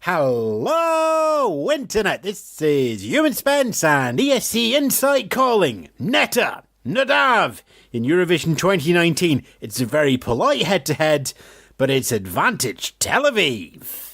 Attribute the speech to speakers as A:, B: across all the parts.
A: Hello, Internet. This is Ewan Spence and ESC Insight calling Netta Nadav in Eurovision 2019. It's a very polite head-to-head, but it's advantage Tel Aviv.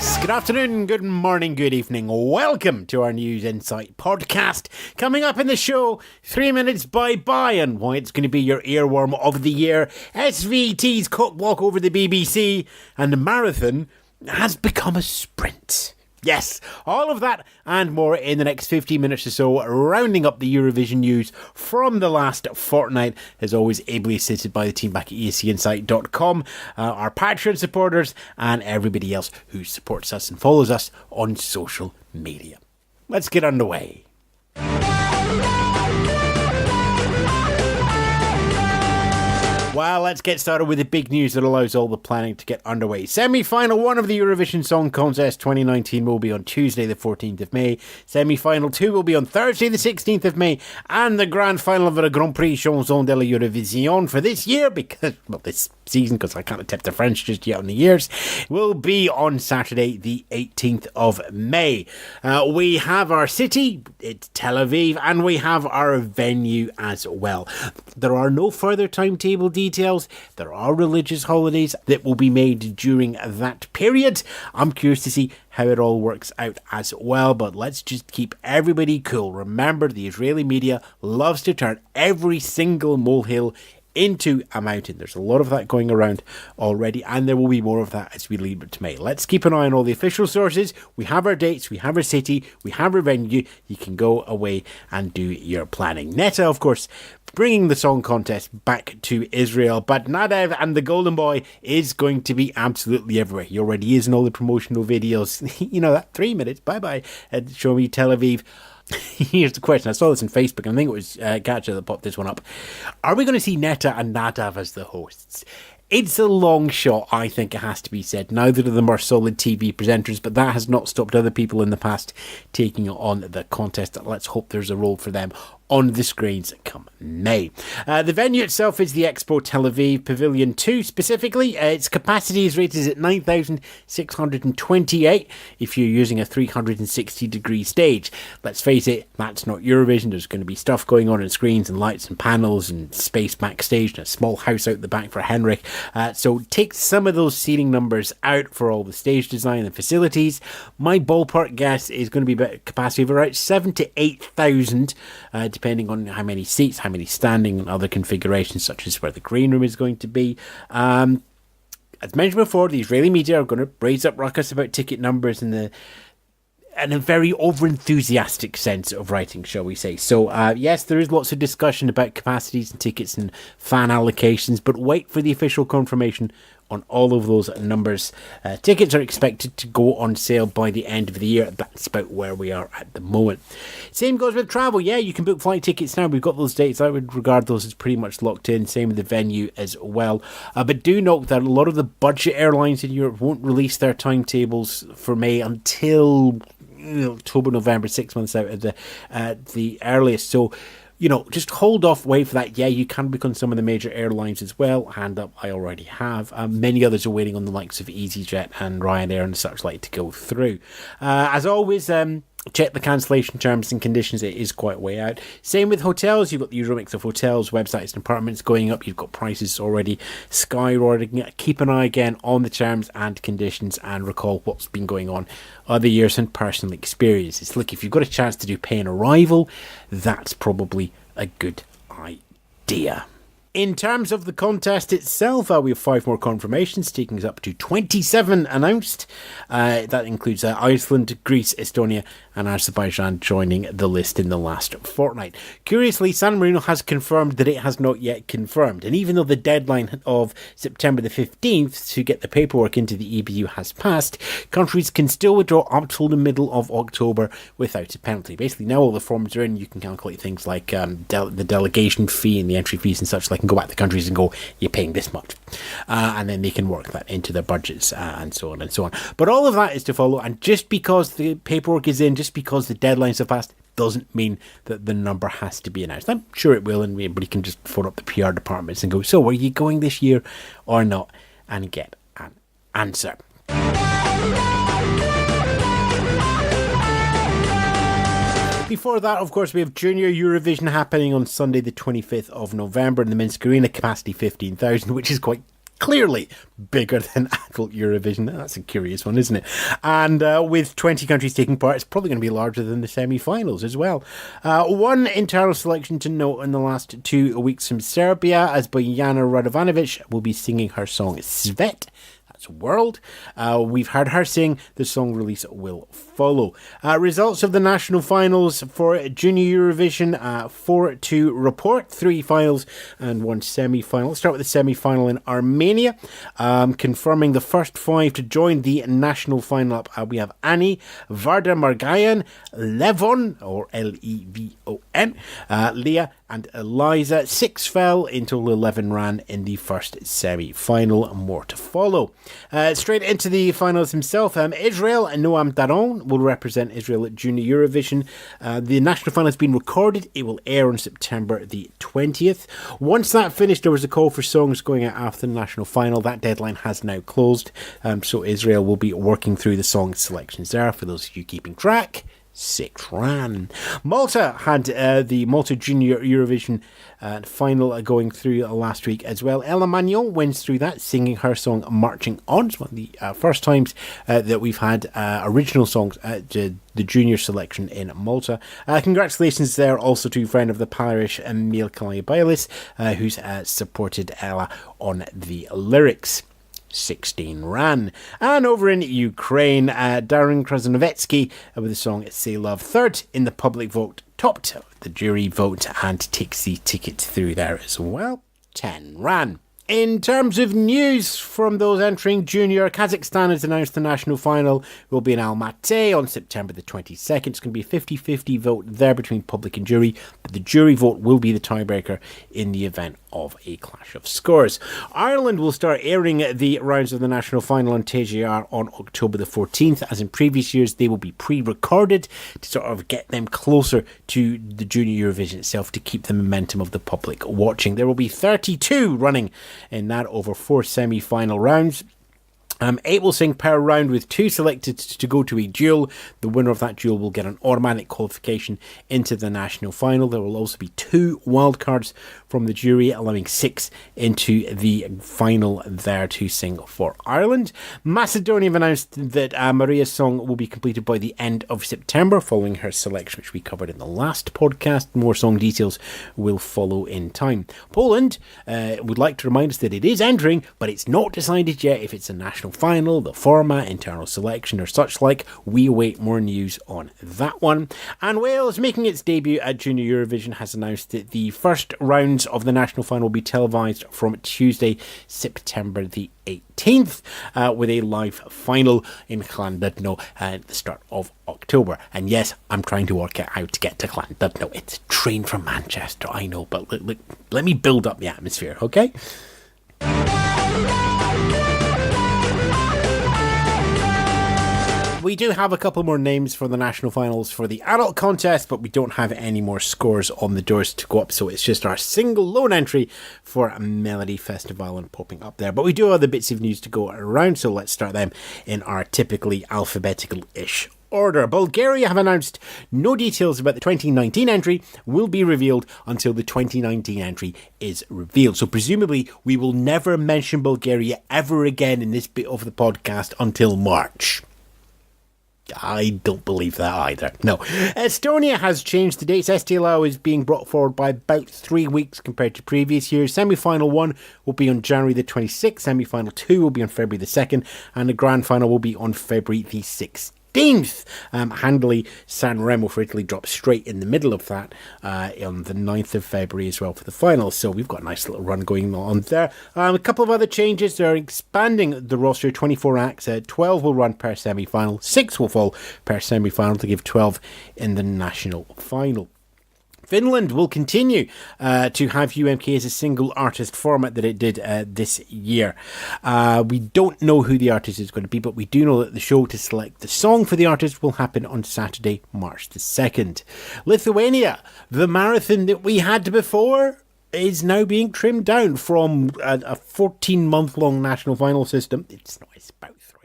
A: Yes, good afternoon, good morning, good evening. Welcome to our News Insight podcast. Coming up in the show, 3 minutes bye-bye and why it's going to be your earworm of the year, SVT's cookbook over the BBC, and the marathon has become a sprint. Yes, all of that and more in the next 15 minutes or so, rounding up the Eurovision news from the last fortnight, as always ably assisted by the team back at escinsight.com, our Patreon supporters and everybody else who supports us and follows us on social media. Let's get underway. Well, let's get started with the big news that allows all the planning to get underway. Semi-final 1 of the Eurovision Song Contest 2019 will be on Tuesday the 14th of May. Semi-final 2 will be on Thursday the 16th of May. And the grand final of the Grand Prix Chanson de la Eurovision for this year, this season, because I can't attempt the French just yet on the years, will be on Saturday the 18th of May. We have our city, it's Tel Aviv, and we have our venue as well. There are no further timetable details. There are religious holidays that will be made during that period. I'm curious to see how it all works out as well, but let's just keep everybody cool. Remember, the Israeli media loves to turn every single molehill into a mountain. There's a lot of that going around already, and there will be more of that as we lead up to May. Let's keep an eye on all the official sources. We have our dates, we have our city, we have our venue. You can go away and do your planning. Netta, of course, bringing the song contest back to Israel, but Nadav and the Golden Boy is going to be absolutely everywhere. He already is in all the promotional videos. You know, that 3 minutes, bye-bye, and show me Tel Aviv. Here's the question. I saw this on Facebook, and I think it was Katja that popped this one up. Are we going to see Netta and Nadav as the hosts? It's a long shot, I think it has to be said. Neither of them are solid TV presenters, but that has not stopped other people in the past taking on the contest. Let's hope there's a role for them on the screens come May. The venue itself is the Expo Tel Aviv Pavilion 2 specifically. Its capacity is rated at 9,628 if you're using a 360-degree stage. Let's face it, that's not Eurovision. There's going to be stuff going on screens and lights and panels and space backstage and a small house out the back for Henrik. So take some of those seating numbers out for all the stage design and facilities. My ballpark guess is going to be a capacity of around 7,000 to 8,000, depending on how many seats, how many standing and other configurations, such as where the green room is going to be. As mentioned before, the Israeli media are going to raise up ruckus about ticket numbers and a very over-enthusiastic sense of writing, shall we say. So, yes, there is lots of discussion about capacities and tickets and fan allocations, but wait for the official confirmation on all of those numbers. Tickets are expected to go on sale by the end of the year. That's about where we are at the moment. Same goes with travel. Yeah, you can book flight tickets now. We've got those dates. I would regard those as pretty much locked in. Same with the venue as well. But do note that a lot of the budget airlines in Europe won't release their timetables for May until October, November, 6 months out at the earliest. So, just hold off, wait for that. Yeah, you can book on some of the major airlines as well. Hand up, I already have. Many others are waiting on the likes of EasyJet and Ryanair and such like to go through. As always, check the cancellation terms and conditions. It is quite way out. Same with hotels. You've got the usual mix of hotels, websites and apartments going up. You've got prices already skyrocketing. Keep an eye again on the terms and conditions and recall what's been going on other years and personal experiences. Look, if you've got a chance to do pay an arrival, that's probably a good idea. In terms of the contest itself, we have 5 more confirmations, taking us up to 27 announced. That includes Iceland, Greece, Estonia and Azerbaijan joining the list in the last fortnight. Curiously, San Marino has confirmed that it has not yet confirmed. And even though the deadline of September the 15th to get the paperwork into the EBU has passed, countries can still withdraw up till the middle of October without a penalty. Basically, now all the forms are in, you can calculate things like the delegation fee and the entry fees and such like, and go back to countries and go, you're paying this much, and then they can work that into their budgets and so on and so on. But all of that is to follow, and just because the paperwork is in, just because the deadlines have passed, doesn't mean that the number has to be announced. I'm sure it will, and everybody can just phone up the PR departments and go, so are you going this year or not? And get an answer. Before that, of course, we have Junior Eurovision happening on Sunday the 25th of November in the Minsk Arena, capacity 15,000, which is quite clearly bigger than adult Eurovision. That's a curious one, isn't it? And with 20 countries taking part, it's probably going to be larger than the semi-finals as well. One internal selection to note in the last 2 weeks from Serbia, as Bojana Radovanovic will be singing her song Svet. World. We've heard her sing. The song release will follow. Results of the national finals for Junior Eurovision, 4 to report. 3 finals and 1 semi-final. Let's start with the semi-final in Armenia. Confirming the first 5 to join the national final up. We have Ani, Varda Margayan, Levon, or Levon, Leah, and Eliza. 6 fell, in total 11 ran in the first semi-final. More to follow. Straight into the finals himself, Israel and Noam Daron will represent Israel at Junior Eurovision. The national final has been recorded. It will air on September the 20th. Once that finished, there was a call for songs going out after the national final. That deadline has now closed, so Israel will be working through the song selections there. For those of you keeping track, 6 ran. Malta had the Malta Junior Eurovision final going through last week as well. Ella Magnon wins through that, singing her song Marching On. It's one of the first times that we've had original songs at the junior selection in Malta. Congratulations there also to friend of the parish, Emil Kalaiabailis, who's supported Ella on the lyrics. 16 ran. And over in Ukraine, Darren Krasnovetsky with the song Say Love, third in the public vote, topped the jury vote and takes the ticket through there as well. 10 ran. In terms of news from those entering junior, Kazakhstan has announced the national final will be in Almaty on September the 22nd. It's going to be a 50-50 vote there between public and jury, but the jury vote will be the tiebreaker in the event of a clash of scores. Ireland will start airing the rounds of the national final on TGR on October the 14th. As in previous years, they will be pre-recorded to sort of get them closer to the Junior Eurovision itself, to keep the momentum of the public watching. There will be 32 running in that over 4 semi-final rounds. 8 will sing per round, with 2 selected to go to a duel. The winner of that duel will get an automatic qualification into the national final. There will also be 2 wildcards from the jury, allowing 6 into the final there to sing for Ireland. Macedonia have announced that Maria's song will be completed by the end of September, following her selection, which we covered in the last podcast. More song details will follow in time. Poland would like to remind us that it is entering, but it's not decided yet if it's a national final, the format, internal selection or such like. We await more news on that one. And Wales, making its debut at Junior Eurovision, has announced that the first rounds of the national final will be televised from Tuesday, September the 18th, with a live final in Llandudno at the start of October. And yes, I'm trying to work out how to get to Llandudno. It's a train from Manchester, I know, but look, let me build up the atmosphere, okay? We do have a couple more names for the national finals for the adult contest, but we don't have any more scores on the doors to go up, so it's just our single lone entry for Melody Festival and popping up there. But we do have the bits of news to go around, so let's start them in our typically alphabetical-ish order. Bulgaria have announced no details about the 2019 entry will be revealed until the 2019 entry is revealed. So presumably we will never mention Bulgaria ever again in this bit of the podcast until March. I don't believe that either. No. Estonia has changed the dates. STLO is being brought forward by about 3 weeks compared to previous years. Semi-final 1 will be on January the 26th. Semi-final 2 will be on February the 2nd. And the grand final will be on February the 6th. Handily, San Remo for Italy drops straight in the middle of that on the 9th of February as well for the final. So we've got a nice little run going on there. A couple of other changes. They're expanding the roster, 24 acts. 12 will run per semi-final. 6 will fall per semi-final to give 12 in the national final. Finland will continue to have UMK as a single artist format that it did this year. We don't know who the artist is going to be, but we do know that the show to select the song for the artist will happen on Saturday, March the 2nd. Lithuania, the marathon that we had before, is now being trimmed down from a 14-month-long national final system. It's about 3.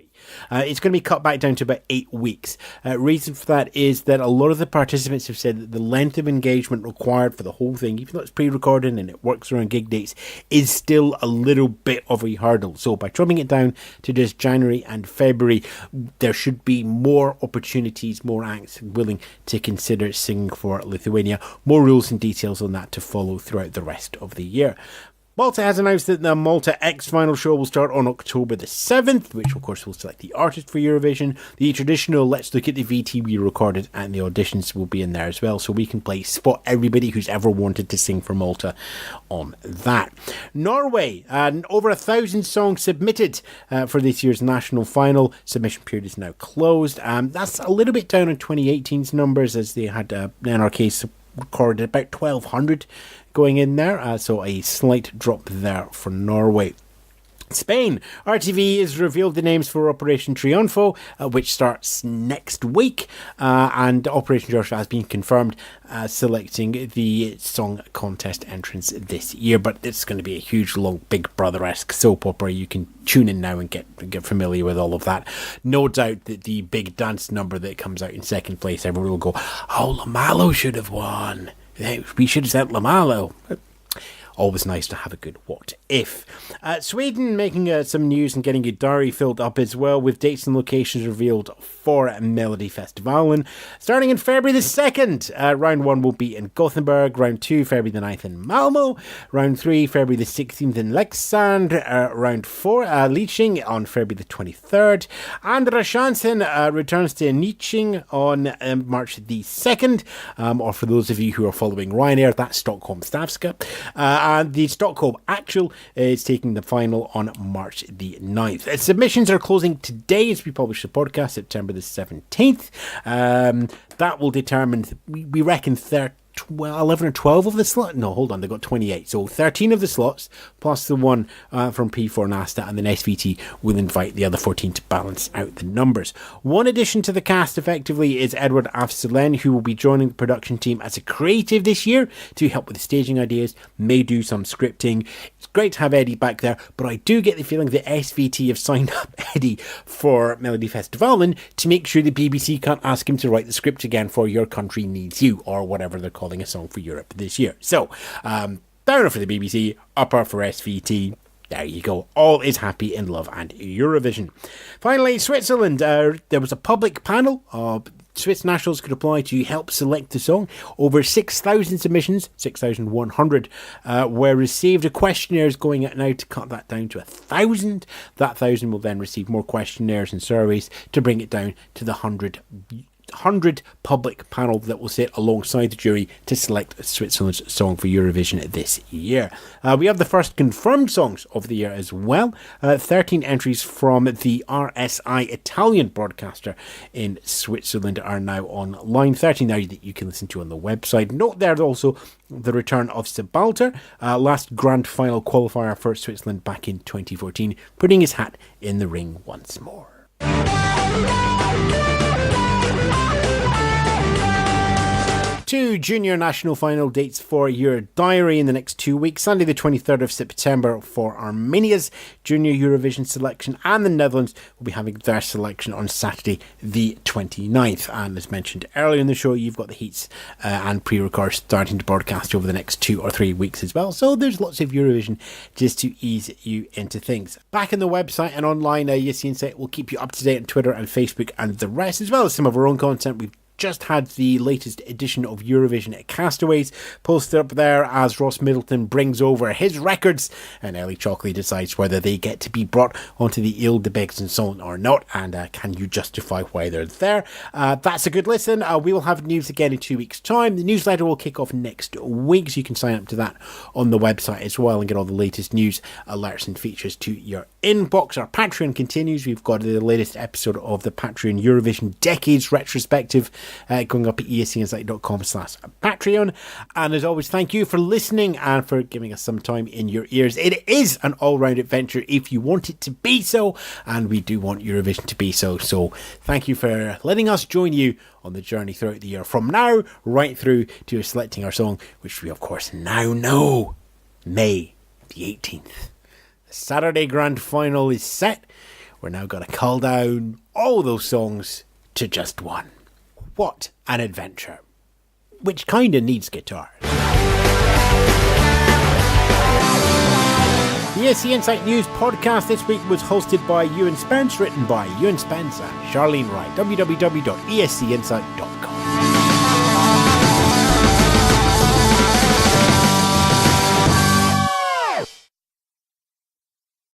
A: It's going to be cut back down to about 8 weeks. Reason for that is that a lot of the participants have said that the length of engagement required for the whole thing, even though it's pre-recorded and it works around gig dates, is still a little bit of a hurdle. So by trimming it down to just January and February, there should be more opportunities, more acts willing to consider singing for Lithuania. More rules and details on that to follow throughout the rest of the year. Malta has announced that the Malta X Final show will start on October the 7th, which of course will select the artist for Eurovision. The traditional Let's Look at the VT we recorded and the auditions will be in there as well, so we can play spot everybody who's ever wanted to sing for Malta on that. Norway, over 1,000 songs submitted for this year's national final. Submission period is now closed. That's a little bit down on 2018's numbers, as they had NRK recorded about 1,200 going in there, so a slight drop there for Norway. Spain, RTV has revealed the names for Operation Triunfo, which starts next week, and Operation Triunfo has been confirmed selecting the song contest entrance this year, but it's going to be a huge, long, Big Brother-esque soap opera. You can tune in now and get familiar with all of that. No doubt that the big dance number that comes out in second place, everyone will go, oh, Lamalo should have won. We should have sent Lamalo. Always nice to have a good what if. Sweden making some news and getting a diary filled up as well, with dates and locations revealed for Melody Festivalen. Starting in February the 2nd, round 1 will be in Gothenburg, round 2 February the 9th in Malmo, round 3 February the 16th in Leksand, round 4 Liching on February the 23rd, Andra Chansen returns to Nyching on March the 2nd, or for those of you who are following Ryanair, that's Stockholm Stavska. And the Stockholm Actual is taking the final on March the 9th. Submissions are closing today as we publish the podcast, September the 17th. That will determine, we reckon, 11 or 12 of the slots. No, hold on, they've got 28. So 13 of the slots, plus the one from P4 Nasta, and then SVT will invite the other 14 to balance out the numbers. One addition to the cast, effectively, is Edward Afselen, who will be joining the production team as a creative this year to help with the staging ideas, may do some scripting. It's great to have Eddie back there, but I do get the feeling that SVT have signed up Eddie for Melody Festivalen to make sure the BBC can't ask him to write the script again for Your Country Needs You, or whatever they're calling a song for Europe this year. So, downer for the BBC, upper for SVT. There you go. All is happy in love and Eurovision. Finally, Switzerland. There was a public panel. Swiss nationals could apply to help select the song. Over 6,000 submissions, 6,100 were received. A questionnaire is going out now to cut that down to 1,000. That 1,000 will then receive more questionnaires and surveys to bring it down to the 100 public panel that will sit alongside the jury to select Switzerland's song for Eurovision this year. We have the first confirmed songs of the year as well. 13 entries from the RSI Italian broadcaster in Switzerland are now online. 13 now that you can listen to on the website. Note there also the return of Sebalter, last grand final qualifier for Switzerland back in 2014, putting his hat in the ring once more. Two junior national final dates for your diary in the next 2 weeks. Sunday the 23rd of September for Armenia's junior Eurovision selection, and the Netherlands will be having their selection on Saturday the 29th. And as mentioned earlier in the show, you've got the heats and pre-records starting to broadcast over the next 2 or 3 weeks as well. So there's lots of Eurovision just to ease you into things. Back on the website and online, Yes Insight will keep you up to date on Twitter and Facebook and the rest, as well as some of our own content. We've just had the latest edition of Eurovision Castaways posted up there as Ross Middleton brings over his records and Ellie Chalkley decides whether they get to be brought onto the Ile de Besançon or not, and can you justify why they're there. That's a good listen. We will have news again in 2 weeks' time. The newsletter will kick off next week, so you can sign up to that on the website as well and get all the latest news, alerts and features to your inbox. Our Patreon continues. We've got the latest episode of the Patreon Eurovision Decades Retrospective going up at escinsight.com/Patreon. And as always, thank you for listening and for giving us some time in your ears. It is an all-round adventure if you want it to be so, and we do want Eurovision to be so. So thank you for letting us join you on the journey throughout the year, from now right through to selecting our song, which we of course now know, May the 18th. The Saturday Grand Final is set. We're now going to cull down all those songs to just one. What an adventure. Which kind of needs guitars. The ESC Insight News podcast this week was hosted by Ewan Spence, written by Ewan Spence and Charlene Wright. www.escinsight.com.